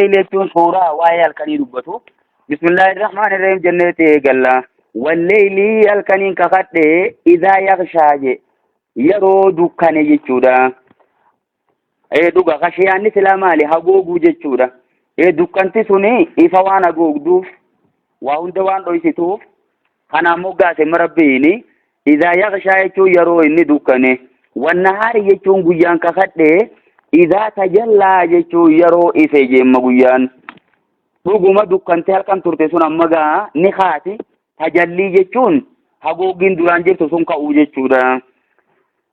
الليل سورة وآية الكنين دبتو بسم الله الرحمن الرحيم جنتي قال والليل الكنين كخط إذا يغشى يرو دكان يجودا دوغا غشيان سلامالي هاغوغو جچودا دكانتي سوني إفوانا غوغدوف وهندوان دويسيتوف خنا موغاسي مربيني إذا يغشى يرو إني دكاني والنهار يجون غيان كخط إذا تجلى يرو إفجي مغيان دوغما دكانتي هلكن تورتي سون مغا نخاتي تجلي يجون هاغوغين دوران جيرتو سون كاو جچودا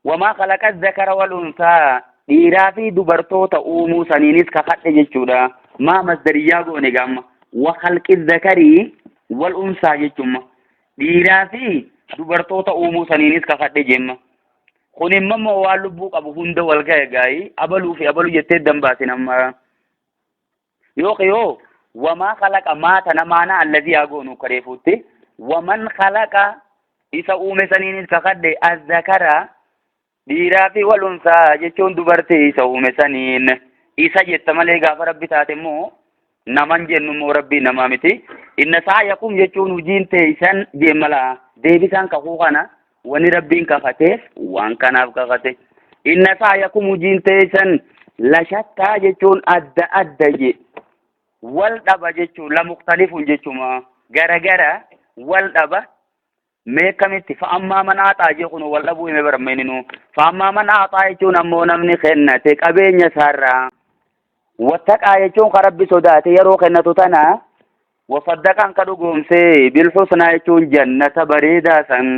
وما خلق الذكر والأنثى dhiiraa fi dubartoota uumuu saniinis kakadhe jechuudha maa masdariyaa goone gamma wa khalqi dhakarii wal unsaa jechuudha dhiiraa fi dubartoota uumuu saniinis kakadhe jemma kun immoo waan lubbuu qabu hunda wal ga'e gaa'ii abaluu fi abaluu jettee dambaasin amma yoo wama khalaqa maata namaana alladhi agoonu kareefutti waman khalaqa isa uume saniinis kakadhe azzakara dhiiraa fi wal unsaa jechuun dubartii isa uume saniin isa jetta malee gaafa rabbi taate immoo naman jennu immoo rabbii namaa miti inna sa'yakum jechuun hojiin teessan jeemala deebisaan kakuu kana wani rabbiin kafateef waan kanaaf kafate inna sa'yakum hojiin teessan lashattaa jechuun adda adda je wal dhaba jechuun la mukhtalifun jechuuma garagara wal dhaba meekamitti fa amma man aataa jechuun wal dhabuu hime barmeeninu fa amma man aataa jechuun ammoo namni kennate qabeenya isaarraa wattaqaa jechuun ka rabbi sodaate yeroo kennatu tana wasaddaqaan ka dhugoomsee bilhusnaa jechuun jannata bareedaa san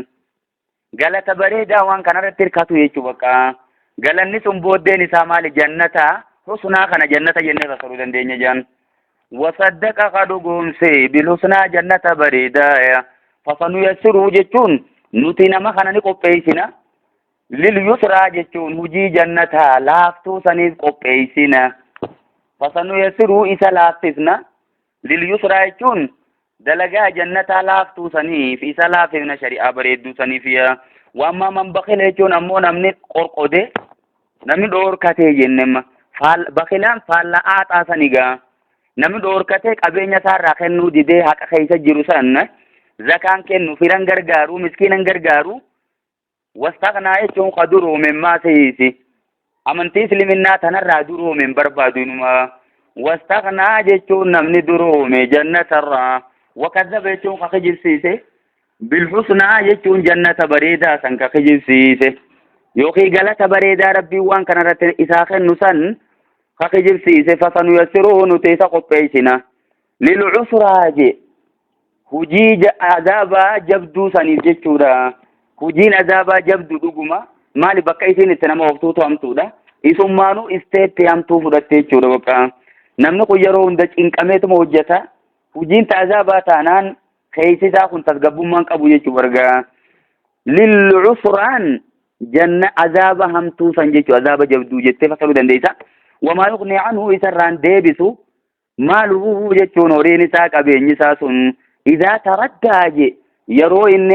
galata bareedaa waan kanarratti hirkatu jechuu bakka galanni sun booddeen isaa maali jannata husnaa kana jannata jennee fassaruu dandeenya jaan wasaddaqa ka dhugoomsee bilhusnaa jannata bareedaa فسنيسره جتون نتينا ما خنا نقبيسنا لليسرى جتون هجي جنتها لافتو سنيد قبيسنا فسنيسره إسا لافتسنا لليسرى جتون دلقا جنتها لافتو سنيف إسا لافتنا شريعة بريدو سنيفيا وأما من بخل جتون أمو نمني قرقودي نمني دور كتي جنم بخلان فالا آتا سنيغا نمني دور كتي قبينيا سار راخنو ديدي حق خيسا جروسان zakaan kennu firan gargaaru miskiinan gargaaru wastaqnaa jechuun ka duroomen maa seeyisi amantii isliminnaa tanarraa duroomen barbaadu inuma wastaqnaa jechuun namni duroome jannatarraa wakadhaba jechuun ka kijibsiise bilhusnaa jechuun jannata bareedaa san ka kijibsiise yookiin galata bareedaa rabbiin waan kanarratti isaa kennu san ka kijibsiise fasanuyassiruhu nuti isa qopheessina lilcusraa je hujii azabaa jabduu saniif jechuudha hujiin azabaa jabdu dhuguma maali bakka isiin itti nama oftuutu hamtuudha isummaanuu isteetti hamtuu fudhatte jechuudha bakka namni kun yeroo hunda cinqameetuma hojjeta hujiin ta azabaa taanaan keeysisaa kun tasgabbummaan qabu jechuu bargaa lilcusraan janna azaba hamtuu san jechuu azaba jabduu jettee fasaluu dandeeysa wamaa yuqni anhu isarraan deebisu maaluhu jechuun horiin isaa qabeenyi isaa sun إذا تردى يرو إن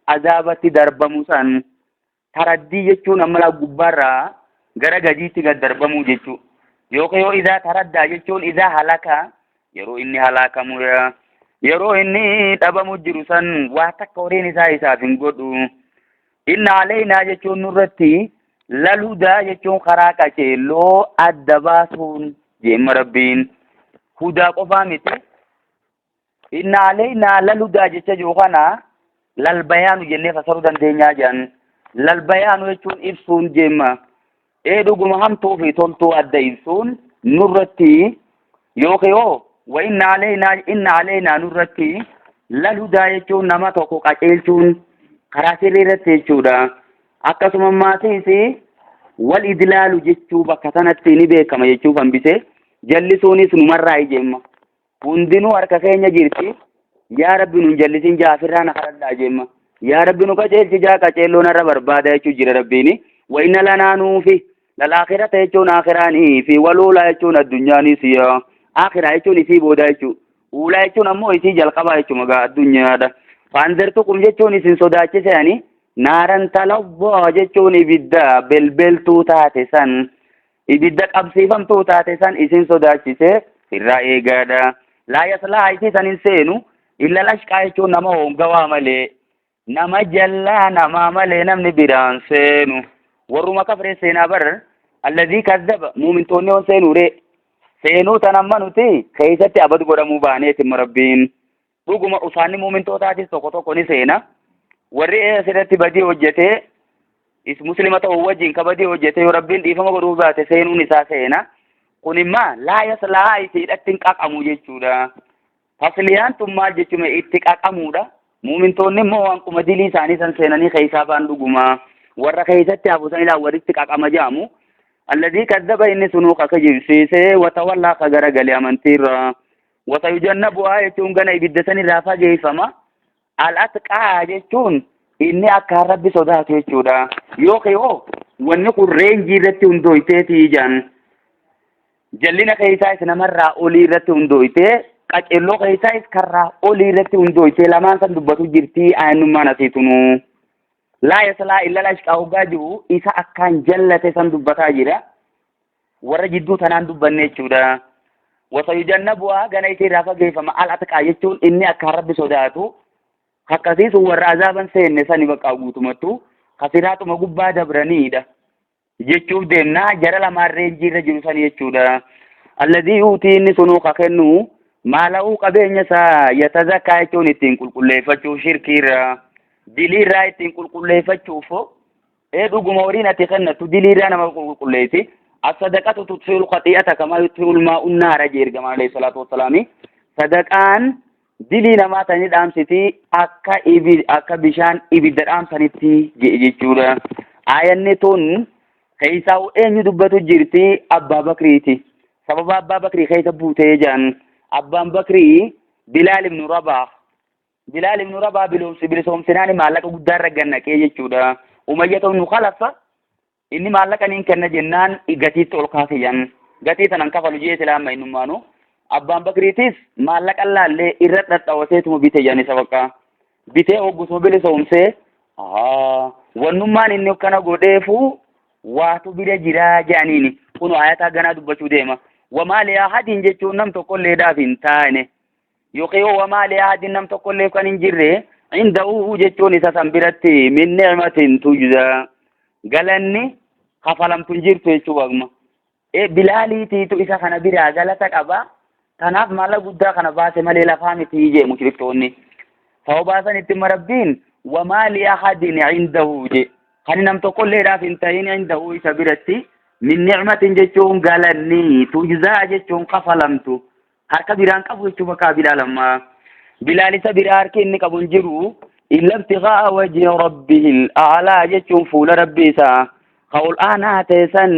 عذابتي دربموسان تردي يجون أملا قبارا غرق جيتي قد دربمو جيتو يوكيو إذا تردى يجون إذا هلاكا يرو إني هلاكا مويا يرو إني تبمو جروسان واتك ورين إسا فنقودو إن علينا يجون نرتي للهدى يجون خراكا لو الدباسون جيم ربين هدى قفامتي إن علينا للهدى جتجوغنا للبيان جنة فسرودان دينيا جان للبيان يجون إبسون جيما دوغم هم توفي تولتو أدى إبسون نرتي يوخيو وإن علينا نرتي للهدى يجون نما توقو قاتلتون خراسيري رتي جودا أكسما ما سيسي والإدلال جتشو بكتانتي نبي كما يجو فنبسي جلسوني سنمرأي جيما hundinuu harka keenya jirti yaa rabbi nun jallisin jaafirraa na kadhadhaa jemma yaa rabbi nu qajeelchi jaa qaceelloon irra barbaada jechuu jira rabbiini wa inna lanaa nuufi lalaakirata jechuun aakiraanii fi waluulaa jechuun addunyaanis aakiraa jechuun isii boodaa jechuu uulaa jechuun ammoo isii jalqabaa jechuma gaa addunyaadha faanzertukum jechuun isin sodaachisani naaran talabbaa jechuun ibidda belbeltuu taate san ibidda qabsiifamtuu taate san isin sodaachise sirraa eegaadha. Laa yaslaa isii san hin seenu illa lashqaa jechuun nama hongawaa malee, nama jallaa namaa malee namni biraan seenu. Warruma kafree seenaa bar alladhii kazzaba muumintoonni on seenuure seenuu tan amma nuti keessatti abad godhamuu baaneetimma rabbiin. Dhuguma usaanni muumintootaatis tokko tokko ni seena. Warri asirratti badii hojjetee muslima ta'uu wajjin ka badii hojjetee yoo rabbiin dhiifama godhuu baate seenuun isaa seena. Kun immoo laa yaslaa isiidhatti hin qaqamu jechuudha. Tasliyaan tun maal jechuun itti qaqamuudha. Muumintoonni immoo waanquma dilii isaanii san seenanii keessaa baan dhuguma. Warra keessatti hafuusan ilaa walitti qaqama jedhamu. Alladhii kazzaba inni sunuu ka jibsiisee watawallaa ka garagalee amantiirra. Watayujannabu'aa jechuun gana ibidda san irraa fageeffama. Al-atqaa jechuun inni akka rabbi sodaatu jechuudha. Yoo wanni kun reenjii irratti hundooyteetii ijaan. Jallina keessaas namarraa olii irratti hundooytee, qaceelloo keessaas karraa olii irratti hundooytee lamaan san dubbatu jirtii ayinnummaan asiitunu. Laa yaslaa illa lashqaa hoggaa jiru isa akkaan jallate san dubbataa jira. Warra jidduu tanaan dubbanne jechuudha. Wasayujannabu'aa gana isii irraa fageeffama al-atqaa jechuun inni akkaan rabbi sodaatu. Akkasiisu warra azaaban seenne sani bakka guutumattu kasiraatuma gubbaa dabraniidha. Jechuuf deemnaa jara lamaan reenjii irra jiru sani jechuudha. Alladhii yuutii inni sunuu ka kennu maala'uu qabeenya isaa yatazakkaa jechuun ittiin qulqulleeffachuuf shirkiirra. Diliirraa ittiin qulqulleeffachuuf dhuguma horiin ati kennattu diliirraa nama qulqulleessi. As-sadaqatu tutfi'ul khati'ata kamaa yutfi'ul maa'u naara jee ergamaan alayhi salaatu wassalaami. Sadaqaan dilii namaa tani dhaamsiti akka bishaan ibidda dhaamsanitti jechuudha. Aayanni tun keessaa eenyu dubbatu jirti Abbaa Bakriiti. Sababa Abbaa Bakrii keessa buutee jiran Abbaan Bakrii Bilaal ibn Rabah. Bilaal ibn Rabah bilisoomsinaan maallaqa guddaa irra gannaqee jechuudha. Umayyatu ibn Khalaf inni maallaqa niin kenna jennaan gatiitti ol kaasiyyan. Gatii sanan kafalu jee islaama innummaanu. Abbaan Bakriitis maallaqa laallee irra dhadhawateetuma bite jedhani sabaqaa. Bitee hoggusuma bilisoomsee wannummaan inni akkana godheefu waatu bira jiraa jedhaniini. Kun ayataa ganaa dubbachuu deema. Wamaa li ahadin jechuun nam tokkollee dhaaf hin taane. Yookiin wamaa li ahadin nam tokkollee kan hin jirre inda'uu jechuun isa san biratti min ni'matin tujza. Galanni kafalamtu hin jirtu jechuudha. Bilaaliitiitu isa kana biraa galata qaba. Kanaaf maallaqa guddaa kana baase malee lafaa miti jee mushriftoonni. Sababaa san itti marabbiin wamaa li ahadin indahu je. Kan nam tokkollee dhaaf hin ta'in indahu isa biratti min ni'matin jechuun galanni tujzaa jechuun kafalamtu. Harka biraan qabu jechuun bakka Bilaalammaa. Bilaal isa biraa harki inni qabu hin jiru illa ibtigaa wajhi rabbihil a'laa jechuun fuula rabbi isaa ka ol aanaa ta'e san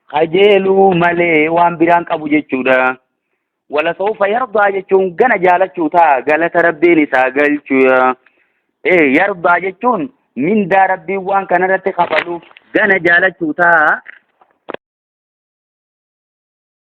kajeeluu malee waan biraan qabu jechuudha. Wala sawfa yardaa jechuun gana jaalachuu ta'a galata rabbiin isaa galchu. Yardaa jechuun mindaa rabbiin waan kanarratti kafaluuf gana jaalachuu ta'a